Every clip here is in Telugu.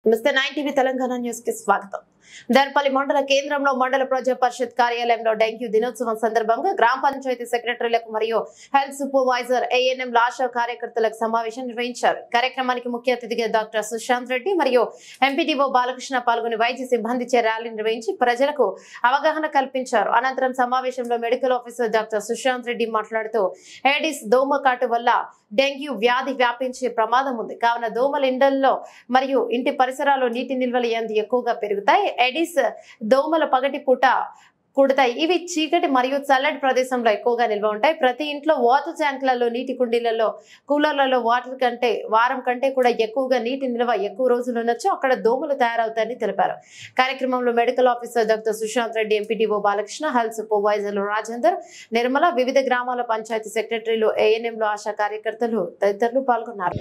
నమస్తే 9 టీవీ తెలంగాణ న్యూస్ కి స్వాగతం. దర్పల్లి మండల కేంద్రంలో మండల ప్రజా పరిషత్ కార్యాలయంలో డెంగ్యూ దినోత్సవం సందర్భంగా గ్రామ పంచాయతీ సెక్రటరీలకు మరియు హెల్త్ సూపర్వైజర్ ఏఎన్ఎం ఆశా కార్యకర్తలకు సమావేశం నిర్వహించారు. కార్యక్రమానికి ముఖ్య అతిథిగా డాక్టర్ సుశాంత్ రెడ్డి మరియు ఎంపీడీఓ బాలకృష్ణ పాల్గొని వైద్య సిబ్బందిచే ర్యాలీ నిర్వహించి ప్రజలకు అవగాహన కల్పించారు. అనంతరం సమావేశంలో medical officer doctor Sushant Reddy మాట్లాడుతూ ఏడిస్ దోమ కాటు వల్ల డెంగ్యూ వ్యాధి వ్యాపించే ప్రమాదం ఉంది. కావున దోమల ఇండ్లలో మరియు ఇంటి పరిసరాల్లో నీటి నిల్వలు ఎక్కువగా పెరుగుతాయి. ఎడిస్ దోమల పగటి పూట కుడతాయి. ఇవి చీకటి మరియు చల్లటి ప్రదేశంలో ఎక్కువగా నిల్వ ఉంటాయి. ప్రతి ఇంట్లో వాటర్ ట్యాంకులలో, నీటి కుండీలలో, కూలర్లలో వారం కంటే కూడా ఎక్కువగా నీటి నిల్వ ఎక్కువ రోజులు ఉండొచ్చు. అక్కడ దోమలు తయారవుతాయని తెలిపారు. కార్యక్రమంలో medical officer doctor Sushant Reddy, MPDO Balakrishna, health సూపర్వైజర్లు రాజేందర్, నిర్మల, వివిధ గ్రామాల పంచాయతీ సెక్రటరీలు, ఏఎన్ఎంలు, ఆశా కార్యకర్తలు తదితరులు పాల్గొన్నారు.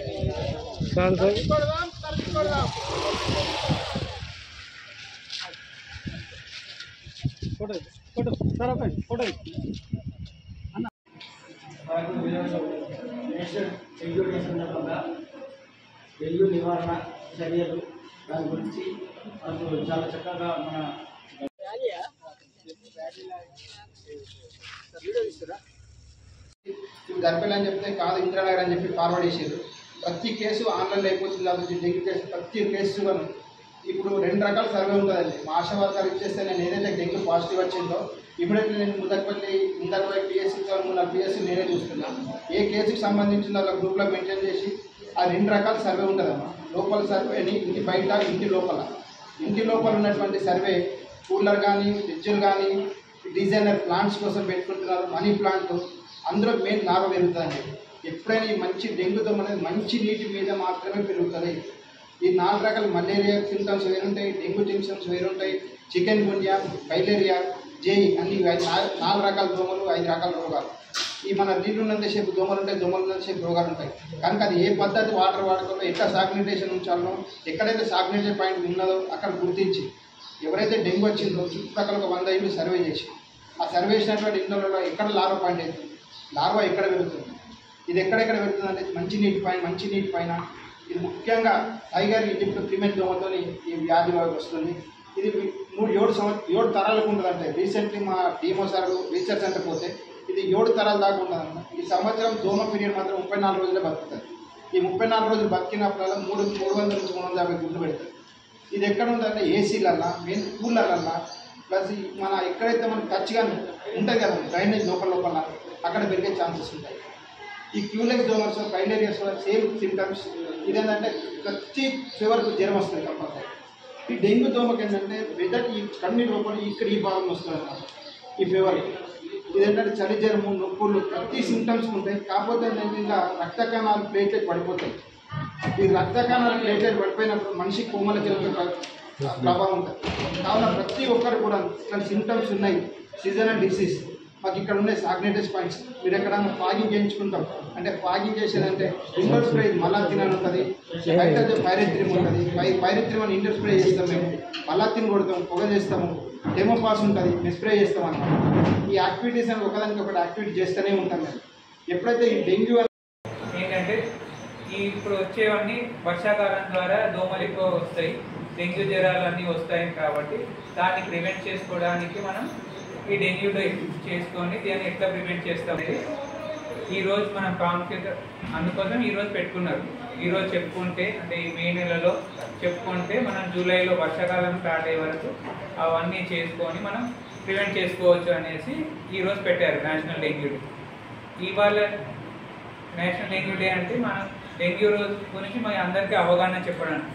డెంగ్యూ నివారణ చర్యలు దాని గురించి చాలా చక్కగా మన దర్పల్లి అని చెప్తే కాదు ఇంద్రానగర్ అని చెప్పి ఫార్వర్డ్ చేసారు. ప్రతి కేసు ఆన్లైన్లో అయిపోతుంది కాబట్టి డెంగ్యూ కేసు ప్రతి కేసు ఇప్పుడు 2 రకాల సర్వే ఉంటుందండి. మా ఆశా వర్గాలు ఇచ్చేస్తే నేను ఏదైతే డెంగ్యూ పాజిటివ్ వచ్చిందో ఇప్పుడైతే నేను ముందరపై పిఎస్సీ 3 పిఎస్సీ నేనే చూస్తున్నాను. ఏ కేసుకి సంబంధించిందో అలా గ్రూప్లో మెయింటైన్ చేసి ఆ 2 రకాల సర్వే ఉంటుందమ్మా. లోపల సర్వేని ఇంటి బయట, ఇంటి లోపల ఉన్నటువంటి సర్వే కూలర్ కానీ, ఫ్రిడ్జ్లు కానీ, డిజైనర్ ప్లాంట్స్ కోసం పెట్టుకుంటున్నారు. మనీ ప్లాంట్ అందులో మెయిన్ లాభం పెరుగుతుందండి. ఎప్పుడైనా ఈ మంచి డెంగ్యూ దోమ అనేది మంచి నీటి మీద మాత్రమే పెరుగుతుంది. ఈ 4 రకాల మలేరియా సింటమ్స్ వేరుంటాయి, డెంగ్యూ సింటమ్స్ వేరుంటాయి, చికెన్ గున్యా, ఫైలేరియా, జేఈ అన్ని 4 రకాల దోమలు, 5 రకాల రోగాలు. ఈ మన నీళ్ళు ఉన్నంతసేపు దోమలు ఉంటాయి, దోమలు ఉన్నంతసేపు రోగాలు ఉంటాయి. కనుక అది ఏ పద్ధతి వాటర్ వాడకుండా ఎట్లా సాగ్నిటేషన్ ఉంచాలో, ఎక్కడైతే సాగ్నిటేషన్ పాయింట్ ఉన్నదో అక్కడ గుర్తించి ఎవరైతే డెంగ్యూ వచ్చిందో చుట్టుపక్కల ఒక 100 ఇళ్ళు సర్వే చేసి ఆ సర్వే చేసినటువంటి ఇళ్ళలో ఎక్కడ లార్వా పాయింట్ అవుతుంది, లార్వా ఎక్కడ పెరుగుతుంది, ఇది ఎక్కడెక్కడ పెరుగుతుంది అంటే మంచి నీటి పైన ఇది ముఖ్యంగా టైగర్ ఈజిప్ట్ ఫీమేల్ దోమతో ఈ వ్యాధి వస్తుంది. ఇది 7 తరాలకు ఉంటుందంటే రీసెంట్లీ మా డిఎంఓ సార్ రీసెర్చ్ అంటే పోతే ఇది 7 తరాల దాకా ఉంటుందన్నమాట. ఈ సంవత్సరం దోమ పీరియడ్ మాత్రం 34 రోజులే బతుకుతుంది. ఈ 34 రోజులు బతికినప్పుడల్లా 300 నుంచి 350 గుడ్లు పెడుతుంది. ఇది ఎక్కడ ఉంటుందంటే ఏసీలల్లా, మెయిన్ కూలర్లల్లా, ప్లస్ మన ఎక్కడైతే మనకు టచ్గా ఉంటుంది కదా డ్రైనేజ్ లోపల అక్కడ పెరిగే ఛాన్సెస్ ఉంటాయి. ఈ క్యూలెక్స్ దోమర్స్, ఫైలేరియాస్ సేమ్ సింటమ్స్. ఇదేంటంటే ప్రతి ఫీవర్కు జ్వరం వస్తుంది కంపల్సరీ. ఈ డెంగ్యూ దోమకి ఏంటంటే వెదర్ ఈ కన్ను లోపల ఇక్కడ ఈ భాగం వస్తుంది అన్నమాట. ఈ ఫీవర్ ఇదేంటంటే చలి, జ్వరము, నొప్పులు ప్రతి సింటమ్స్ ఉంటాయి. కాకపోతే ఇంకా రక్త కణాలు ప్లేట్లెట్ పడిపోతాయి. ఈ రక్త కణాలు ప్లేట్లెట్ పడిపోయినప్పుడు మనిషి కోమల ప్రభావం ఉంటుంది. కావున ప్రతి ఒక్కరు కూడా ఇట్లాంటి సింటమ్స్ ఉన్నాయి. సీజనల్ డిసీజ్ మాకు ఇక్కడ ఉన్నాయి సాగ్నేటస్ పాయింట్స్. మీరు ఎక్కడన్నా ఫాగింగ్ చేయించుకుంటాం అంటే ఫాగింగ్ చేసేదంటే ఇండోర్ స్ప్రే మల్లాతిన్ అని ఉంటుంది, బయట పైరెత్రిమ్ ఉంటుంది. పైరెత్రిమ్ అని ఇండోర్ స్ప్రే చేస్తాం మేము, మల్లాతిన్ కొడతాం, పొగ చేస్తాము, డెమోపాస్ ఉంటుంది, మేము స్ప్రే చేస్తాం అన్నమాట. ఈ యాక్టివిటీస్ అని ఒకదానికి ఒకటి యాక్టివిటీ చేస్తూనే ఉంటాం మేము. ఎప్పుడైతే ఈ డెంగ్యూ ఏంటంటే ఇప్పుడు వచ్చేవన్నీ వర్షాకాలం ద్వారా దోమలు ఎక్కువ వస్తాయి, డెంగ్యూ జ్వరాలు అన్నీ వస్తాయి. కాబట్టి దాన్ని ప్రివెంట్ చేసుకోవడానికి మనం ఈ డెంగ్యూ డే చేసుకొని దాన్ని ఎట్లా ప్రివెంట్ చేస్తాం అనేది ఈరోజు మనం ప్రాముఖ్యత అందుకోసం ఈరోజు పెట్టుకున్నారు. ఈరోజు చెప్పుకుంటే అంటే ఈ మే నెలలో చెప్పుకుంటే మనం జూలైలో వర్షాకాలం స్టార్ట్ అయ్యే వరకు అవన్నీ చేసుకొని మనం ప్రివెంట్ చేసుకోవచ్చు అనేసి ఈరోజు పెట్టారు నేషనల్ డెంగ్యూ డే. ఇవాళ నేషనల్ డెంగ్యూ డే అంటే మనం డెంగ్యూ రోజు గురించి మన అందరికీ అవగాహన చెప్పడానికి.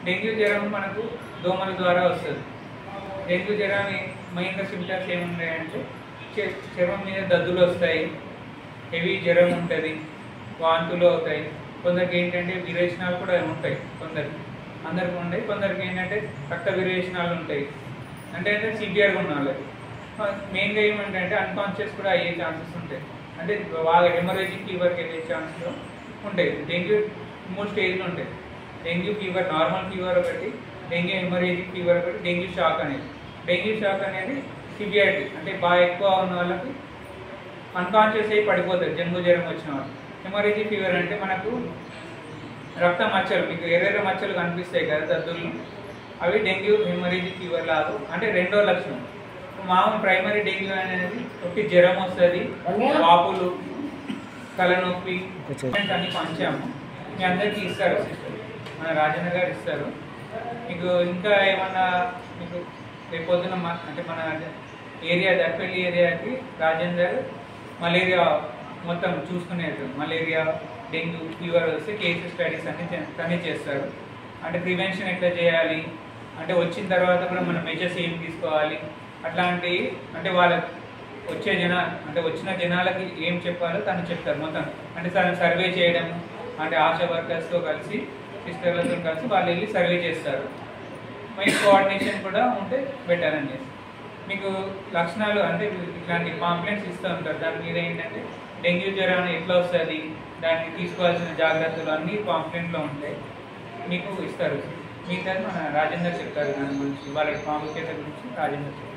డెంగ్యూ జ్వరం మనకు దోమల ద్వారా వస్తుంది. డెంగ్యూ జ్వరం మెయిన్గా సిమ్టమ్స్ ఏమున్నాయంటే చర్మం మీద దద్దులు వస్తాయి, హెవీ జ్వరం ఉంటుంది, వాంతులు అవుతాయి. కొందరికి ఏంటంటే విరేచనాలు కూడా ఉంటాయి, అందరికి ఉంటాయి. కొందరికి ఏంటంటే రక్త విరేచనాలు ఉంటాయి, అంటే సివియర్గా ఉన్న వాళ్ళకి. మెయిన్గా ఏమంటే అన్కాన్షియస్ కూడా అయ్యే ఛాన్సెస్ ఉంటాయి, అంటే బాగా హెమరేజిక్ ఫీవర్కి వెళ్ళే ఛాన్సెస్ ఉంటాయి. డెంగ్యూ 3 స్టేజ్లు ఉంటాయి. డెంగ్యూ ఫీవర్, నార్మల్ ఫీవర్ ఒకటి, డెంగ్యూ హెమరేజిక్ ఫీవర్ ఒకటి, డెంగ్యూ షాక్ అనేది. డెంగ్యూ షాక్ అనేది సివియారిటీ అంటే బాగా ఎక్కువ ఉన్న వాళ్ళకి అన్కాన్షియస్ అయ్యి పడిపోతుంది, డెంగ్యూ జ్వరం వచ్చిన వాళ్ళు. హెమరేజిక్ ఫీవర్ అంటే మనకు రక్త మచ్చలు మీకు ఎర్ర మచ్చలు కనిపిస్తాయి కదా దద్దులు, అవి డెంగ్యూ హెమరేజిక్ ఫీవర్ లాగా అంటే రెండో లక్షణం. మామూలు ప్రైమరీ డెంగ్యూ అనేది ఒకటి జ్వరం వస్తుంది, వాపులు, తలనొప్పి అన్ని పంచాము. మీ అందరికీ ఇస్తారు సిస్టర్, మన రాజేంద్ర గారు ఇస్తారు. మీకు ఇంకా ఏమన్నా మీకు రేపు పొద్దున అంటే మన ఏరియా దర్పల్లి ఏరియాకి రాజేందర్ మలేరియా మొత్తం చూసుకునేది, మలేరియా డెంగ్యూ ఫీవర్ వస్తే కేసు స్టడీస్ అన్ని చేస్తారు. అంటే ప్రివెన్షన్ ఎట్లా చేయాలి, అంటే వచ్చిన తర్వాత కూడా మనం మెజర్స్ ఏం తీసుకోవాలి అట్లాంటివి, అంటే వాళ్ళ వచ్చిన జనాలకి ఏం చెప్పాలో తను చెప్తారు మొత్తం. అంటే తను సర్వే చేయడం, అంటే ఆశా వర్కర్స్తో కలిసి సిస్టర్లతో కలిసి వాళ్ళు వెళ్ళి సర్వే చేస్తారు. మీకు కోఆర్డినేషన్ కూడా ఉంటే బెటర్ అండి. మీకు లక్షణాలు అంటే ఇట్లాంటి పాంప్లెంట్స్ ఇస్తూ ఉంటారు, దాని మీద ఏంటంటే డెంగ్యూ జ్వరం ఎట్లా వస్తుంది, దానికి తీసుకోవాల్సిన జాగ్రత్తలు అన్నీ పాంప్లెంట్లో ఉంటాయి, మీకు ఇస్తారు. మిగతా మన రాజేందర్ చెప్తారు దాని గురించి, వాళ్ళ ప్రాముఖ్యత గురించి రాజేందర్ చెప్తారు.